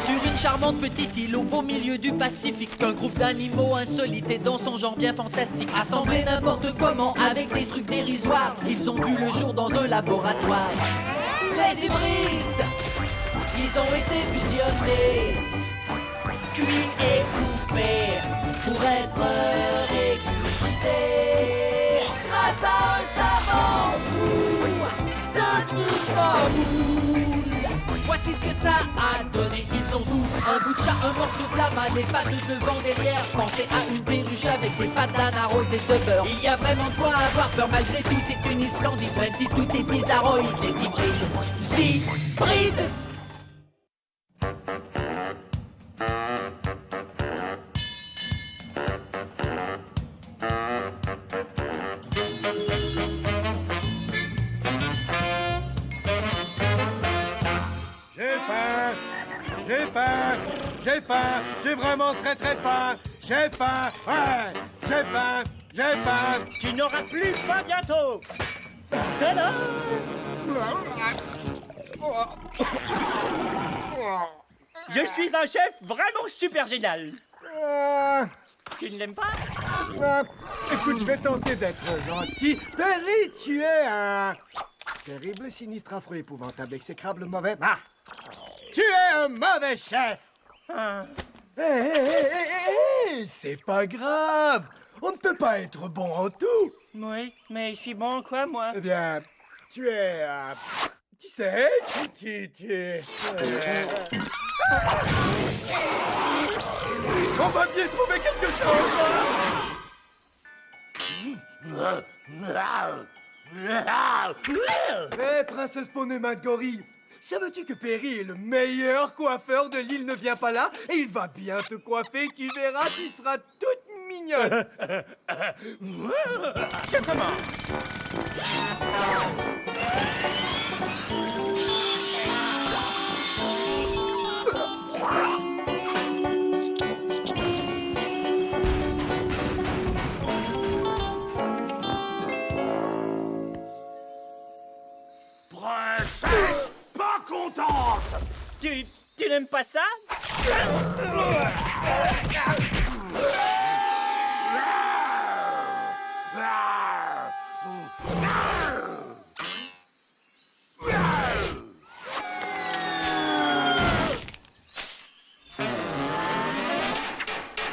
sur une charmante petite île au beau milieu du Pacifique qu'un groupe d'animaux insolites et dans son genre bien fantastique, assemblés n'importe comment avec des trucs dérisoires, ils ont vu le jour dans un laboratoire. Les hybrides, ils ont été fusionnés, cuits et coupés pour être régurgités grâce à un savant fou devenu mamoule. Voici ce que ça a donné. Ils ont tous un bout de chat, un morceau de lama, des pattes de devant, derrière. Pensez à une perruche avec des pâtes d'âne arrosées de beurre. Il y a vraiment de quoi avoir peur. Malgré tout, c'est une île splendide, même si tout est bizarroïde. Les hybrides, hybrides. J'ai faim, j'ai vraiment très faim. J'ai faim, ouais, j'ai faim. Tu n'auras plus faim bientôt. C'est là. Je suis un chef vraiment super génial. Tu ne l'aimes pas? Écoute, je vais tenter d'être gentil. Perry, tu es un terrible, sinistre, affreux, épouvantable, exécrable, mauvais. Ah! Tu es un mauvais chef! Hé, c'est pas grave! On ne peut pas être bon en tout! Oui, mais je suis bon en quoi, moi? Eh bien, tu es... tu sais, On va bien trouver quelque chose! Hé, princesse Ponema de Gorille! Savais-tu que Perry est le meilleur coiffeur de l'île ne vient pas là? Et il va bien te coiffer, tu verras, tu seras toute mignonne. Je commence. Princesse pas contente! Tu n'aimes pas ça?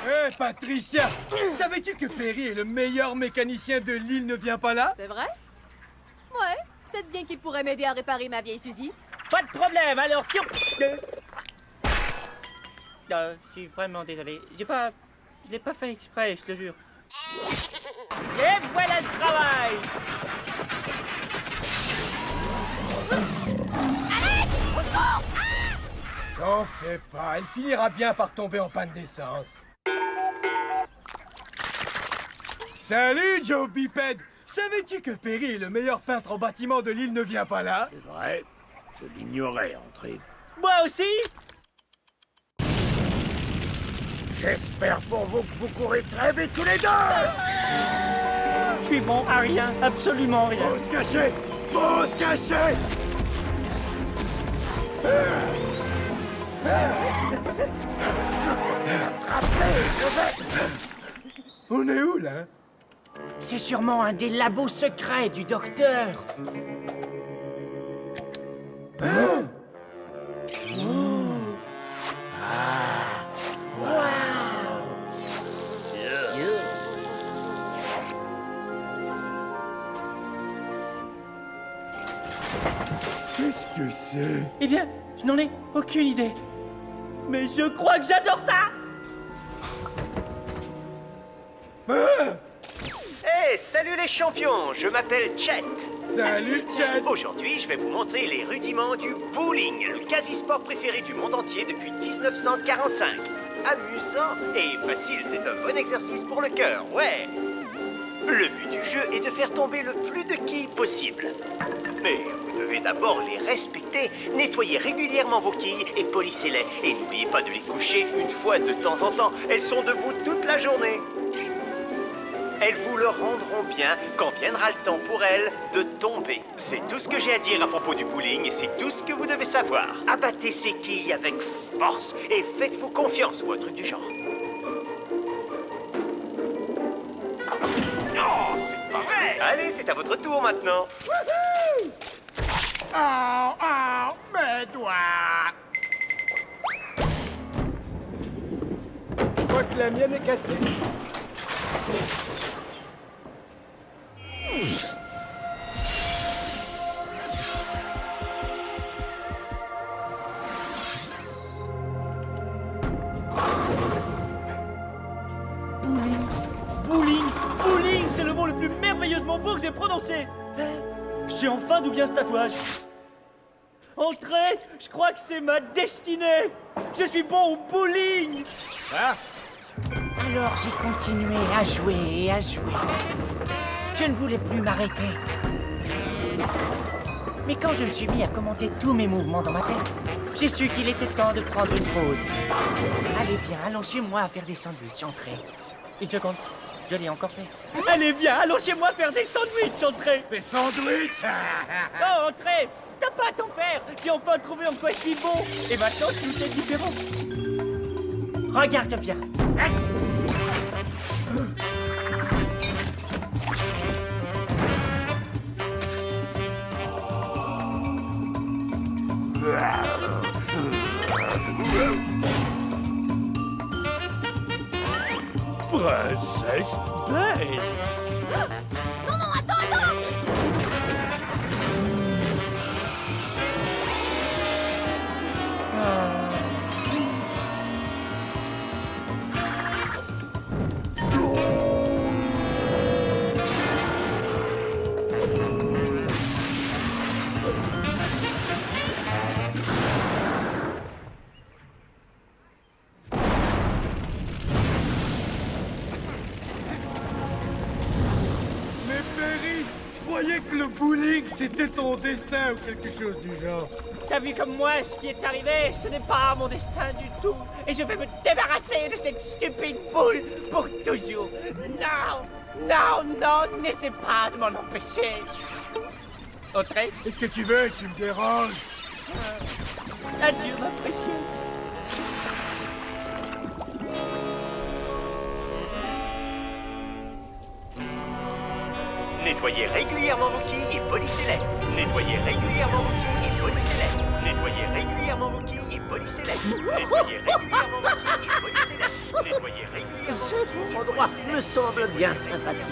Hé, Patricia! Savais-tu que Perry est le meilleur mécanicien de l'île ne vient pas là? C'est vrai? Ouais, peut-être bien qu'il pourrait m'aider à réparer ma vieille Suzy. Pas de problème, alors si on... je suis vraiment désolé. Je l'ai pas fait exprès, je te le jure. Et voilà le travail! T'en fais pas, elle finira bien par tomber en panne d'essence. Salut, Joe Biped! Savais-tu que Perry est le meilleur peintre en bâtiment de l'île ne vient pas là? C'est vrai, je l'ignorais, André. Moi aussi? J'espère pour vous que vous courez très vite tous les deux! Je suis bon à rien, absolument rien. Faut se cacher! Faut se cacher! Je vais vous attraper! Je vais... On est où, là? C'est sûrement un des labos secrets du docteur. Qu'est-ce que c'est? Eh bien, je n'en ai aucune idée. Mais je crois que j'adore ça! Hey, salut les champions, je m'appelle Chet. Salut, Chad! Aujourd'hui, je vais vous montrer les rudiments du bowling, le quasi-sport préféré du monde entier depuis 1945. Amusant et facile, c'est un bon exercice pour le cœur, ouais. Le but du jeu est de faire tomber le plus de quilles possible. Mais vous devez d'abord les respecter, nettoyer régulièrement vos quilles et polissez-les. Et n'oubliez pas de les coucher une fois de temps en temps, elles sont debout toute la journée. Elles vous le rendront bien quand viendra le temps pour elles de tomber. C'est tout ce que j'ai à dire à propos du bowling et c'est tout ce que vous devez savoir. Abattez ces quilles avec force et faites-vous confiance ou un truc du genre. Oh, c'est pas vrai! Allez, c'est à votre tour maintenant. Oh, oh, mes doigts! Je crois que la mienne est cassée. Bowling, c'est le mot le plus merveilleusement beau que j'ai prononcé. Je sais enfin d'où vient ce tatouage. Entrez, je crois que c'est ma destinée. Je suis bon au bowling. Alors j'ai continué à jouer et à jouer. Je ne voulais plus m'arrêter. Mais quand je me suis mis à commenter tous mes mouvements dans ma tête, j'ai su qu'il était temps de prendre une pause. Allez, viens, allons chez moi à faire des sandwichs, entrez. Une seconde, je l'ai encore fait. Allez, viens, allons chez moi faire des sandwichs, entrez. Des sandwichs? Oh, entrez. T'as pas à t'en faire. J'ai enfin trouvé en quoi je suis bon. Et maintenant, tout est différent. Regarde bien. Princesse Belle. Mais Perry, je croyais que le bowling c'était ton destin ou quelque chose du genre. T'as vu comme moi ce qui est arrivé? Ce n'est pas mon destin du tout. Et je vais me débarrasser de cette stupide boule pour toujours. Non, n'essaie pas de m'en empêcher. Entrez. Qu'est-ce que tu veux? Tu me déranges. Adieu, ma précieuse. Nettoyez régulièrement vos quilles et polissez-les. Nettoyez régulièrement vos quilles et polissez-les. Nettoyez régulièrement vos quilles et polissez-les. Nettoyez régulièrement vos quilles et polissez-les. Nettoyez régulièrement. Ce endroit me semble bien sympathique.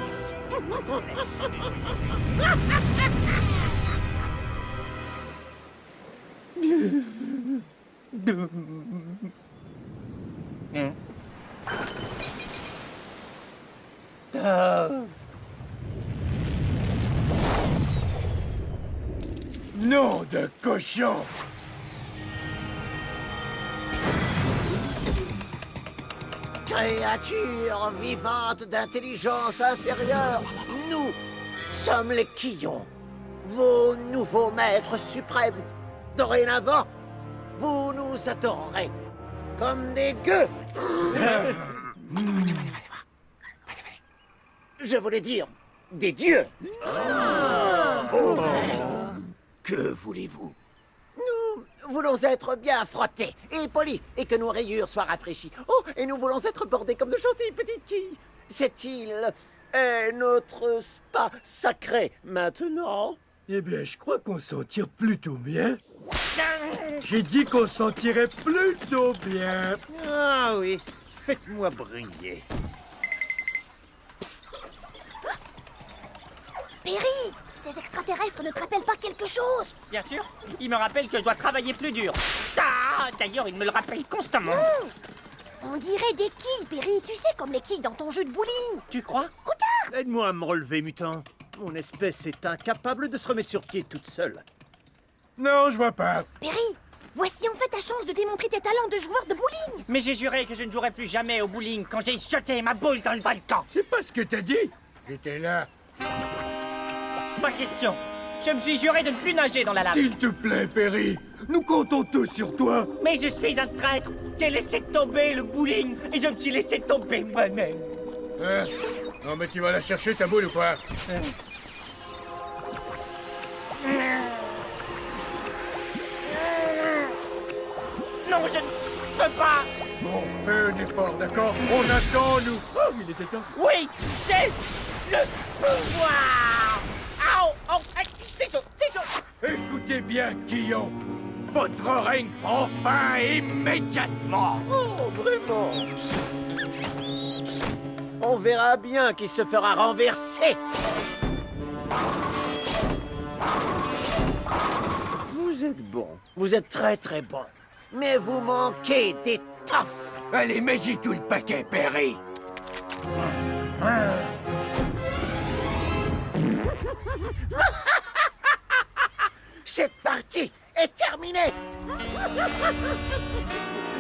Nom de cochon! Créatures vivantes d'intelligence inférieure, nous sommes les Quillons, vos nouveaux maîtres suprêmes. Dorénavant, vous nous adorerez comme des gueux. Je voulais dire des dieux. Oh. Que voulez-vous? Nous voulons être bien frottés et polis et que nos rayures soient rafraîchies. Oh, et nous voulons être bordés comme de gentilles petites quilles. Cette île est notre spa sacré maintenant. Eh bien, je crois qu'on s'en tire plutôt bien. J'ai dit qu'on s'en tirait plutôt bien. Ah oui, faites-moi briller. Perry, ces extraterrestres ne te rappellent pas quelque chose? Bien sûr, il me rappelle que je dois travailler plus dur. Ah, d'ailleurs, il me le rappelle constamment. On dirait des quilles, Perry. Tu sais, comme les quilles dans ton jeu de bowling. Tu crois? Regarde! Aide-moi à me relever, mutant. Mon espèce est incapable de se remettre sur pied toute seule. Non, je vois pas. Perry, voici en fait ta chance de démontrer tes talents de joueur de bowling. Mais j'ai juré que je ne jouerai plus jamais au bowling quand j'ai jeté ma boule dans le volcan. C'est pas ce que t'as dit. J'étais là. Pas question. Je me suis juré de ne plus nager dans la lave. S'il te plaît, Perry, nous comptons tous sur toi. Mais je suis un traître. J'ai laissé tomber le bowling et je me suis laissé tomber moi-même. Non mais tu vas la chercher ta boule ou quoi? Non, je ne peux pas. Bon, fais un effort, d'accord? On attend, nous. Oh, il était temps. Oui, j'ai le pouvoir. Au, oh, c'est chaud, c'est chaud. Écoutez bien, Guillaume. Votre règne prend fin immédiatement. Oh, vraiment? On verra bien qui se fera renverser. Vous êtes bon. Vous êtes très très bon. Mais vous manquez d'étoffe. Allez, mets-y tout le paquet, Perry. Cette partie est terminée.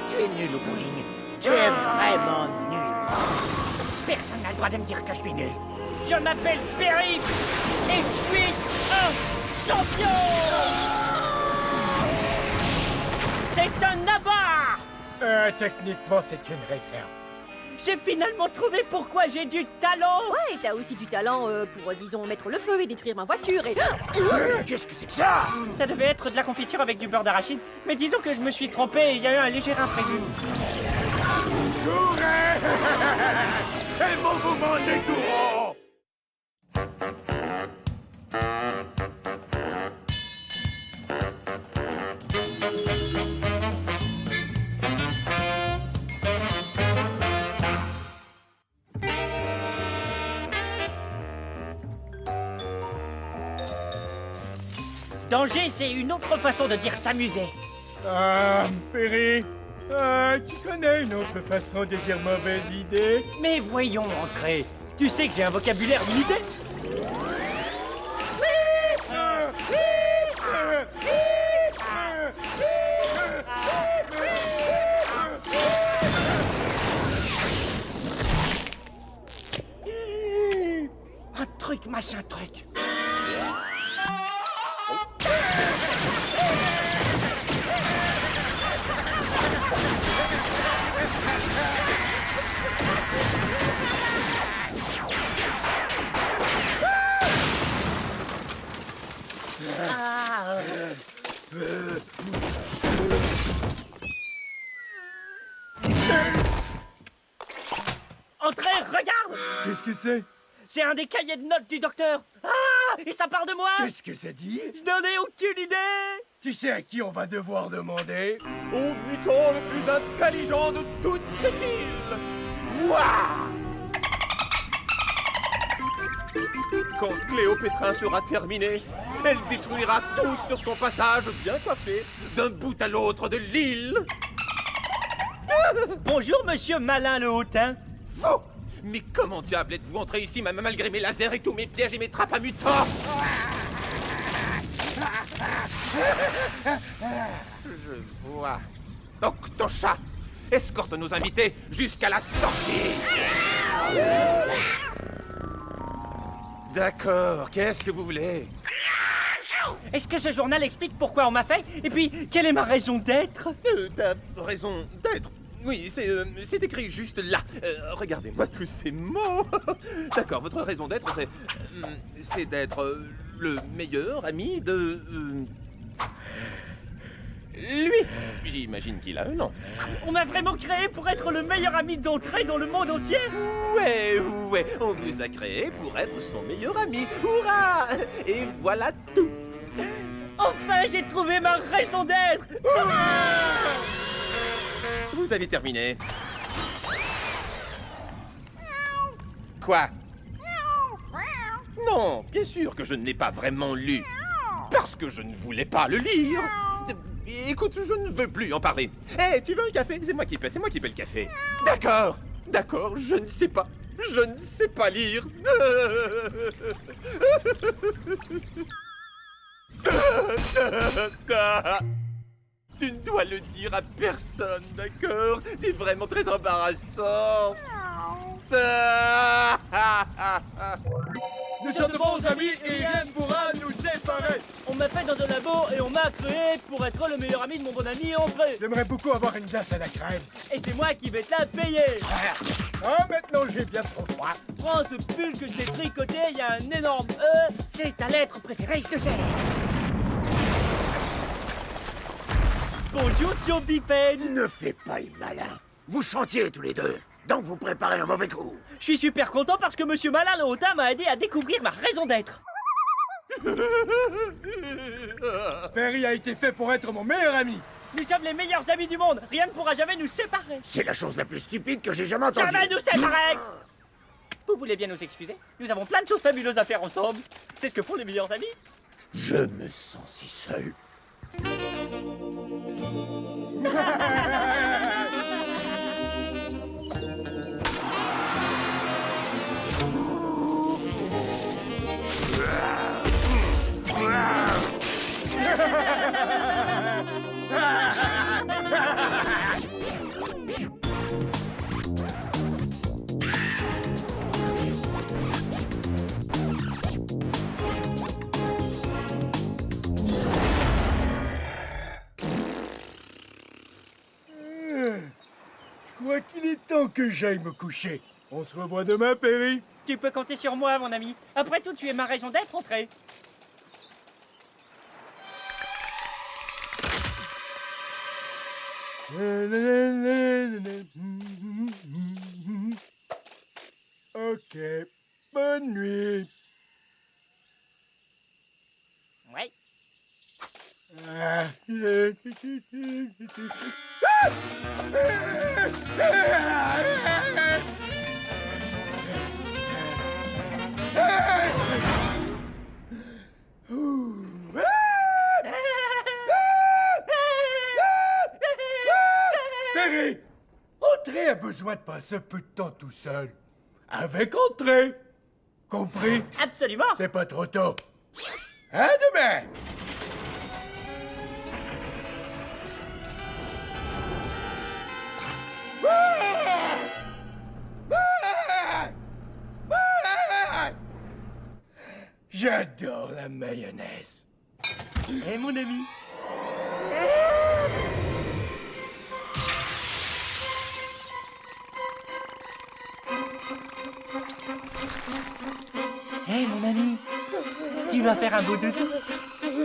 Tu es nul au bowling. Tu es vraiment nul. Personne n'a le droit de me dire que je suis nul. Je m'appelle Perry et je suis un champion. C'est un nabar. Techniquement, c'est une réserve. J'ai finalement trouvé pourquoi j'ai du talent. Ouais, t'as aussi du talent pour, disons, mettre le feu et détruire ma voiture et... Qu'est-ce que c'est que ça? Ça devait être de la confiture avec du beurre d'arachide, mais disons que je me suis trompé et il y a eu un léger imprévu. Courez! Elles vont vous manger tout rond! Danger, c'est une autre façon de dire s'amuser. Ah, Perry, tu connais une autre façon de dire mauvaise idée? Mais voyons, Entrée. Tu sais que j'ai un vocabulaire limité. Un truc, machin truc. Entrée, regarde! Qu'est-ce que c'est? C'est un des cahiers de notes du docteur. Ah! Et ça part de moi! Qu'est-ce que ça dit? Je n'en ai aucune idée! Tu sais à qui on va devoir demander? Au mutant le plus intelligent de toute cette île. Moi! Quand Cléopétrin sera terminée, elle détruira tout sur son passage bien coiffé, d'un bout à l'autre de l'île. Bonjour, monsieur Malin le Hautain. Oh! Mais comment diable êtes-vous entré ici malgré mes lasers et tous mes pièges et mes trappes à mutants? Je vois. Octochat, escorte nos invités jusqu'à la sortie. D'accord, qu'est-ce que vous voulez? Est-ce que ce journal explique pourquoi on m'a fait? Et puis, quelle est ma raison d'être? Ta raison d'être? Oui, c'est écrit juste là. Regardez-moi tous ces mots. D'accord, votre raison d'être, c'est d'être le meilleur ami de... lui. J'imagine qu'il a un nom. On m'a vraiment créé pour être le meilleur ami d'Entrée dans le monde entier? Ouais, on vous a créé pour être son meilleur ami. Hurrah! Et voilà tout. Enfin, j'ai trouvé ma raison d'être! Vous avez terminé. Quoi? Non, bien sûr que je ne l'ai pas vraiment lu. Parce que je ne voulais pas le lire. Écoute, je ne veux plus en parler. Hé, tu veux un café? C'est moi qui paie le café. D'accord, je ne sais pas. Je ne sais pas lire. Tu ne dois le dire à personne, d'accord? C'est vraiment très embarrassant. Nous sommes de bons amis et rien ne pourra nous séparer. On m'a fait dans un labo et on m'a créé pour être le meilleur ami de mon bon ami André. J'aimerais beaucoup avoir une glace à la crème. Et c'est moi qui vais te la payer. Ah, maintenant j'ai bien trop froid. Prends ce pull que je t'ai tricoté, il y a un énorme E. C'est ta lettre préférée, je te sais. Bonjour, Tio Bipen. Ne fais pas le malin. Vous chantiez tous les deux. Donc vous préparez un mauvais coup. Je suis super content parce que Monsieur Malin le Hautain m'a aidé à découvrir ma raison d'être. Perry a été fait pour être mon meilleur ami. Nous sommes les meilleurs amis du monde. Rien ne pourra jamais nous séparer. C'est la chose la plus stupide que j'ai jamais entendue. Jamais nous séparer. Vous voulez bien nous excuser? Nous avons plein de choses fabuleuses à faire ensemble. C'est ce que font les meilleurs amis. Je me sens si seul. Je crois qu'il est temps que j'aille me coucher. On se revoit demain, Perry. Tu peux compter sur moi, mon ami. Après tout, tu es ma raison d'être, André. Ok, bonne nuit. Ouais. Ah. Perry, André a besoin de passer un peu de temps tout seul. Avec André. Compris? Absolument. C'est pas trop tôt. À demain! J'adore la mayonnaise. Eh, mon ami. Eh, mon ami. Tu vas faire un beau dodo.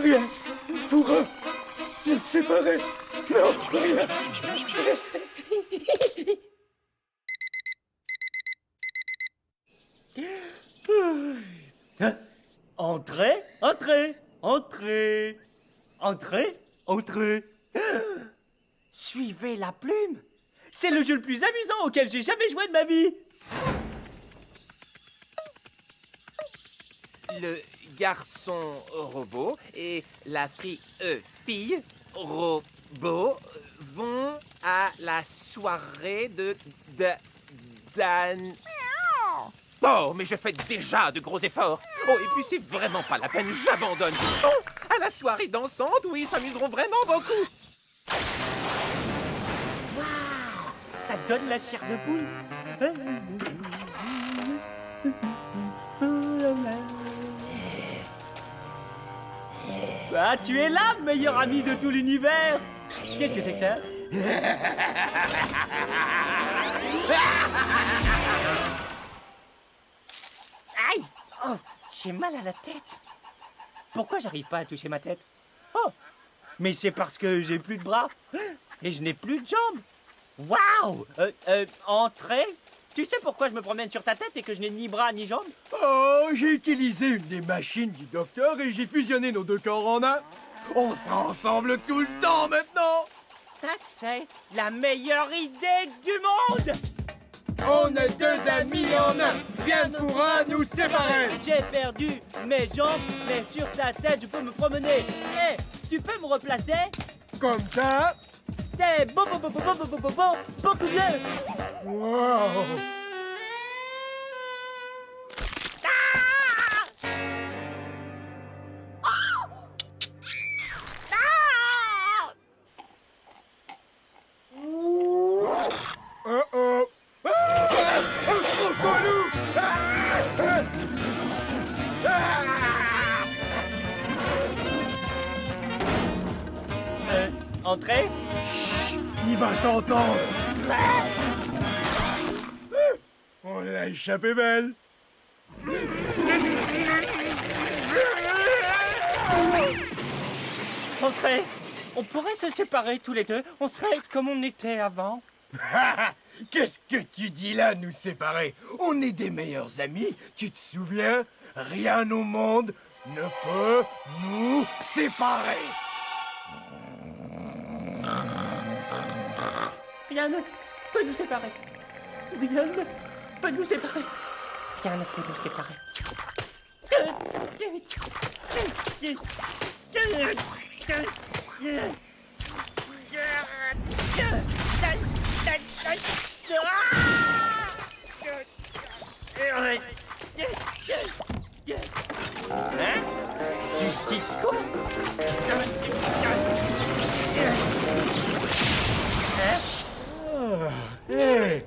Rien pourra nous séparer. Non, rien. Entrez, entrez, entrez, entrez, entrez. Suivez la plume. C'est le jeu le plus amusant auquel j'ai jamais joué de ma vie. Le garçon robot et la fille robot vont à la soirée de Dan. Oh, mais je fais déjà de gros efforts. Oh, et puis c'est vraiment pas la peine, j'abandonne. Oh, à la soirée dansante où ils s'amuseront vraiment beaucoup. Waouh, ça donne la chair de poule. Ah, tu es là, meilleur ami de tout l'univers. Qu'est-ce que c'est que ça? Aïe! Oh, j'ai mal à la tête. Pourquoi j'arrive pas à toucher ma tête? Oh, mais c'est parce que j'ai plus de bras et je n'ai plus de jambes. Waouh! Entrez? Tu sais pourquoi je me promène sur ta tête et que je n'ai ni bras ni jambes? Oh, j'ai utilisé une des machines du docteur et j'ai fusionné nos deux corps en un. On sera ensemble tout le temps maintenant. Ça, c'est la meilleure idée du monde! On est deux amis en un. Rien ne pourra nous séparer. J'ai perdu mes jambes, mais sur ta tête, je peux me promener. Hé, tu peux me replacer? Comme ça. C'est beaucoup mieux. Wow. Oh. Un crocodile. Entrez. Il va t'entendre. On l'a échappé belle. Entrez. On pourrait se séparer tous les deux. On serait comme on était avant. Qu'est-ce que tu dis là, nous séparer? On est des meilleurs amis, tu te souviens? Rien au monde ne peut nous séparer. Rien ne peut nous séparer. Rien ne peut nous séparer. Rien ne peut nous séparer. Du disco? Hé,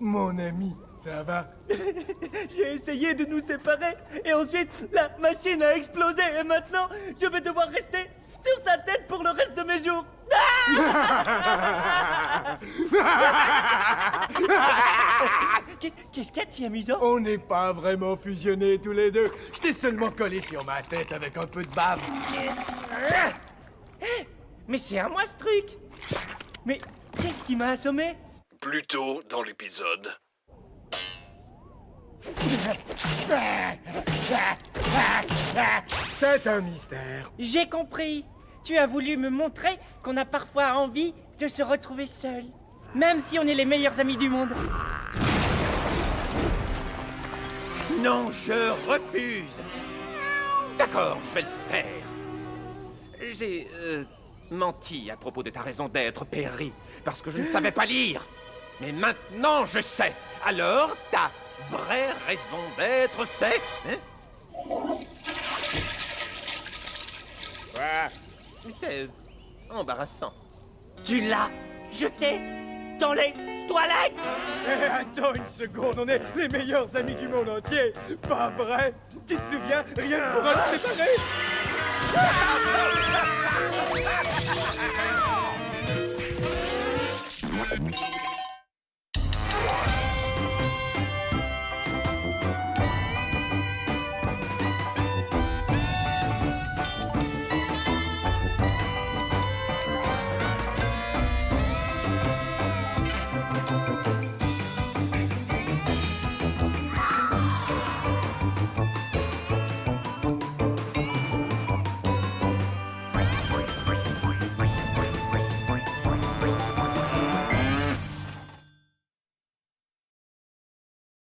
mon ami, ça va? J'ai essayé de nous séparer et ensuite la machine a explosé et maintenant je vais devoir rester sur ta tête pour le reste de mes jours. Qu'est-ce qu'il y a de si amusant? On n'est pas vraiment fusionnés tous les deux. Je t'ai seulement collé sur ma tête avec un peu de bave. Mais c'est à moi ce truc. Mais qu'est-ce qui m'a assommé? Plus tôt dans l'épisode. C'est un mystère. J'ai compris. Tu as voulu me montrer qu'on a parfois envie de se retrouver seul. Même si on est les meilleurs amis du monde. Non, je refuse. D'accord, je vais le faire. J'ai menti à propos de ta raison d'être, Perry, parce que je ne savais pas lire. Mais maintenant, je sais. Alors, ta vraie raison d'être, c'est... C'est embarrassant. Tu l'as jeté dans les toilettes. Attends une seconde, on est les meilleurs amis du monde entier. Pas vrai? Tu te souviens? Rien ne pourra nous séparer.